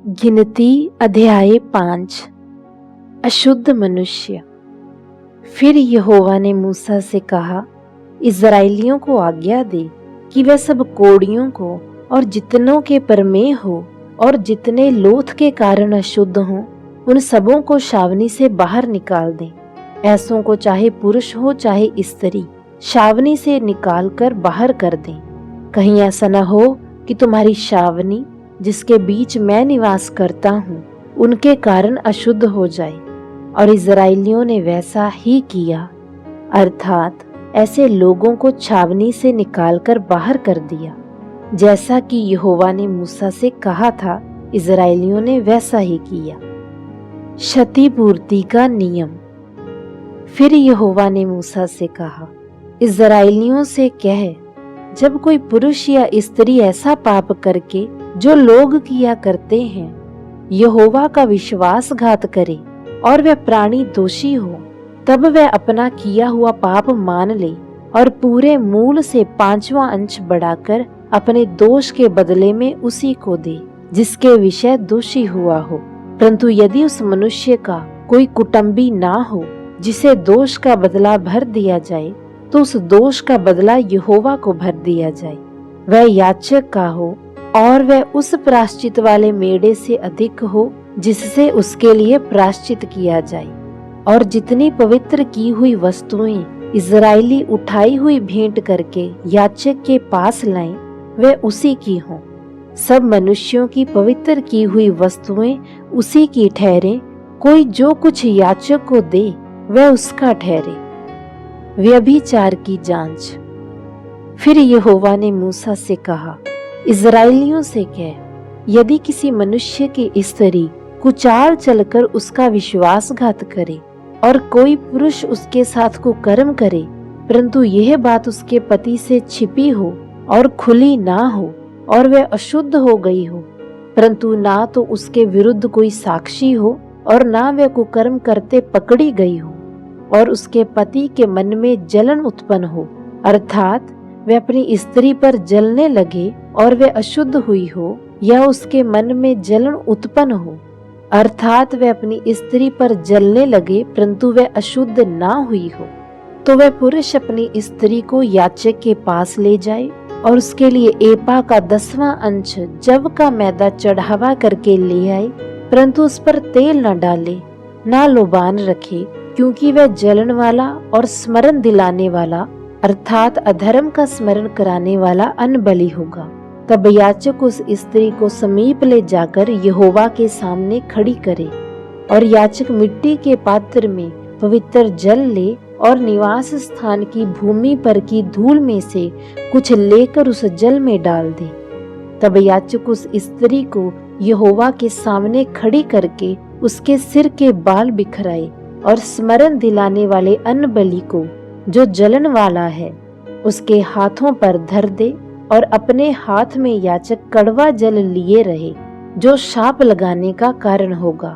गिनती अध्याय 5। अशुद्ध मनुष्य। फिर यहोवा ने मूसा से कहा, इस्राएलियों को आज्ञा दे कि वे सब कोढ़ियों को और जितनों के परमेह हो और जितने लोथ के कारण अशुद्ध हों, उन सबों को छावनी से बाहर निकाल दें। ऐसों को चाहे पुरुष हो चाहे स्त्री, छावनी से निकाल कर बाहर कर दें। कहीं ऐसा न हो कि तुम्हारी छावनी जिसके बीच मैं निवास करता हूँ उनके कारण अशुद्ध हो जाए। और इस्राएलियों ने वैसा ही किया, अर्थात ऐसे लोगों को छावनी से निकालकर बाहर कर दिया। जैसा कि यहोवा ने मूसा से कहा था, इस्राएलियों ने वैसा ही किया। क्षतिपूर्ति का नियम। फिर यहोवा ने मूसा से कहा, इस्राएलियों से कह, जब कोई पुरुष या स्त्री ऐसा पाप करके जो लोग किया करते हैं यहोवा का विश्वासघात करे और वह प्राणी दोषी हो, तब वह अपना किया हुआ पाप मान ले और पूरे मूल से 5वां अंश बढ़ाकर अपने दोष के बदले में उसी को दे जिसके विषय दोषी हुआ हो। परंतु यदि उस मनुष्य का कोई कुटुंबी ना हो जिसे दोष का बदला भर दिया जाए, तो उस दोष का बदला यहोवा को भर दिया जाए। वह याजक का हो और वह उस प्रायश्चित वाले मेढ़े से अधिक हो जिससे उसके लिए प्रायश्चित किया जाए। और जितनी पवित्र की हुई वस्तुएं इस्राएली उठाई हुई भेंट करके याजक के पास लाएं, वे उसी की हों। सब मनुष्यों की पवित्र की हुई वस्तुएं उसी की ठहरें। कोई जो कुछ याजक को दे वह उसका ठहरे। व्यभिचार की जांच। फिर यहोवा ने मूसा से कहा, इस्राएलियों से कह, यदि किसी मनुष्य की स्त्री कुचाल चलकर उसका विश्वासघात करे और कोई पुरुष उसके साथ कुकर्म करे, परंतु यह बात उसके पति से छिपी हो और खुली ना हो और वह अशुद्ध हो गई हो, परंतु ना तो उसके विरुद्ध कोई साक्षी हो और ना वह कुकर्म करते पकड़ी गई हो, और उसके पति के मन में जलन उत्पन्न हो, अर्थात वह अपनी स्त्री पर जलने लगे और वह अशुद्ध हुई हो, या उसके मन में जलन उत्पन्न हो, अर्थात वह अपनी स्त्री पर जलने लगे परंतु वह अशुद्ध ना हुई हो, तो वह पुरुष अपनी स्त्री को याजक के पास ले जाए और उसके लिए एपा का 10वां अंश जव का मैदा चढ़ावा करके ले आए, परंतु उस पर तेल न डाले, ना लोबान रखे, क्योंकि वह जलन वाला और स्मरण दिलाने वाला अर्थात अधर्म का स्मरण कराने वाला अनबली होगा। तब याजक उस स्त्री को समीप ले जाकर यहोवा के सामने खड़ी करे, और याजक मिट्टी के पात्र में पवित्र जल ले और निवास स्थान की भूमि पर की धूल में से कुछ लेकर उस जल में डाल दे। तब याजक उस स्त्री को यहोवा के सामने खड़ी करके उसके सिर के बाल बिखराए और स्मरण दिलाने वाले अनबली को जो जलन वाला है उसके हाथों पर धर दे, और अपने हाथ में याजक कड़वा जल लिए रहे जो शाप लगाने का कारण होगा।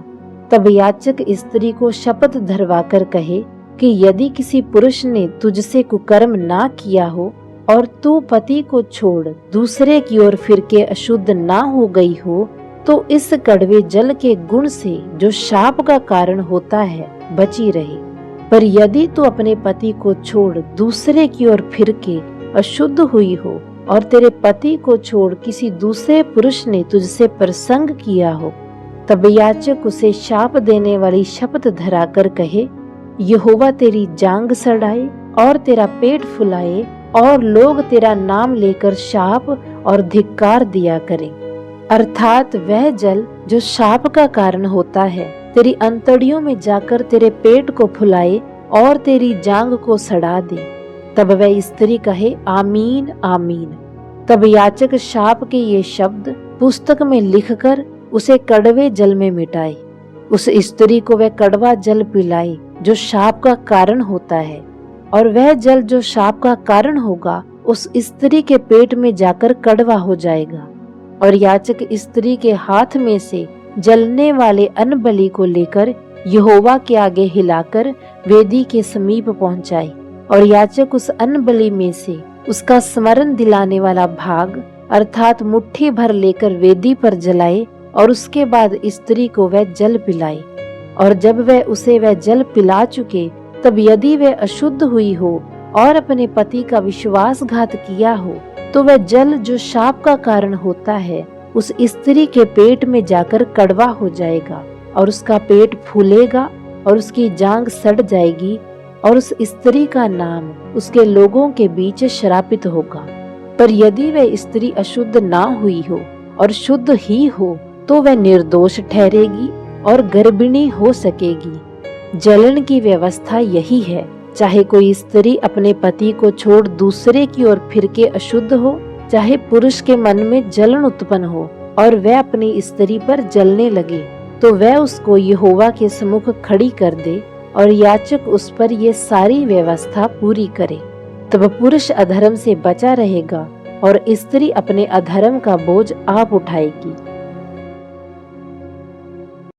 तब याजक स्त्री को शपथ धरवाकर कहे कि यदि किसी पुरुष ने तुझसे कुकर्म ना किया हो और तू पति को छोड़ दूसरे की ओर फिर के अशुद्ध ना हो गई हो, तो इस कड़वे जल के गुण से जो शाप का कारण होता है बची रहे। पर यदि तू अपने पति को छोड़ दूसरे की ओर फिर के अशुद्ध हुई हो और तेरे पति को छोड़ किसी दूसरे पुरुष ने तुझसे प्रसंग किया हो, तब याजक उसे शाप देने वाली शपथ धराकर कहे, यहोवा तेरी जांग सड़ाए और तेरा पेट फुलाए और लोग तेरा नाम लेकर शाप और धिक्कार दिया करें। अर्थात वह जल जो शाप का कारण होता है तेरी अंतड़ियों में जाकर तेरे पेट को फुलाए और तेरी जांग को सड़ा दे। तब वह स्त्री कहे, आमीन आमीन। तब याजक शाप के ये शब्द पुस्तक में लिखकर उसे कड़वे जल में मिटाए। उस स्त्री को वह कड़वा जल पिलाए जो शाप का कारण होता है, और वह जल जो शाप का कारण होगा उस स्त्री के पेट में जाकर कड़वा हो जाएगा। और याजक स्त्री के हाथ में से जलने वाले अनबली को लेकर यहोवा के आगे हिलाकर वेदी के समीप पहुंचाए, और याजक उस अनबली में से उसका स्मरण दिलाने वाला भाग अर्थात मुट्ठी भर लेकर वेदी पर जलाए और उसके बाद स्त्री को वह जल पिलाए। और जब वह जल पिला चुके, तब यदि वह अशुद्ध हुई हो और अपने पति का विश्वासघात किया हो, तो वह जल जो शाप का कारण होता है उस स्त्री के पेट में जाकर कड़वा हो जाएगा और उसका पेट फूलेगा और उसकी जांघ सड़ जाएगी और उस स्त्री का नाम उसके लोगों के बीच श्रापित होगा। पर यदि वह स्त्री अशुद्ध ना हुई हो और शुद्ध ही हो, तो वह निर्दोष ठहरेगी और गर्भिणी हो सकेगी। जलन की व्यवस्था यही है, चाहे कोई स्त्री अपने पति को छोड़ दूसरे की ओर फिर के अशुद्ध हो, चाहे पुरुष के मन में जलन उत्पन्न हो और वह अपनी स्त्री पर जलने लगे, तो वह उसको यहोवा के सम्मुख खड़ी कर दे और याजक उस पर ये सारी व्यवस्था पूरी करे। तब पुरुष अधर्म से बचा रहेगा और स्त्री अपने अधर्म का बोझ आप उठाएगी।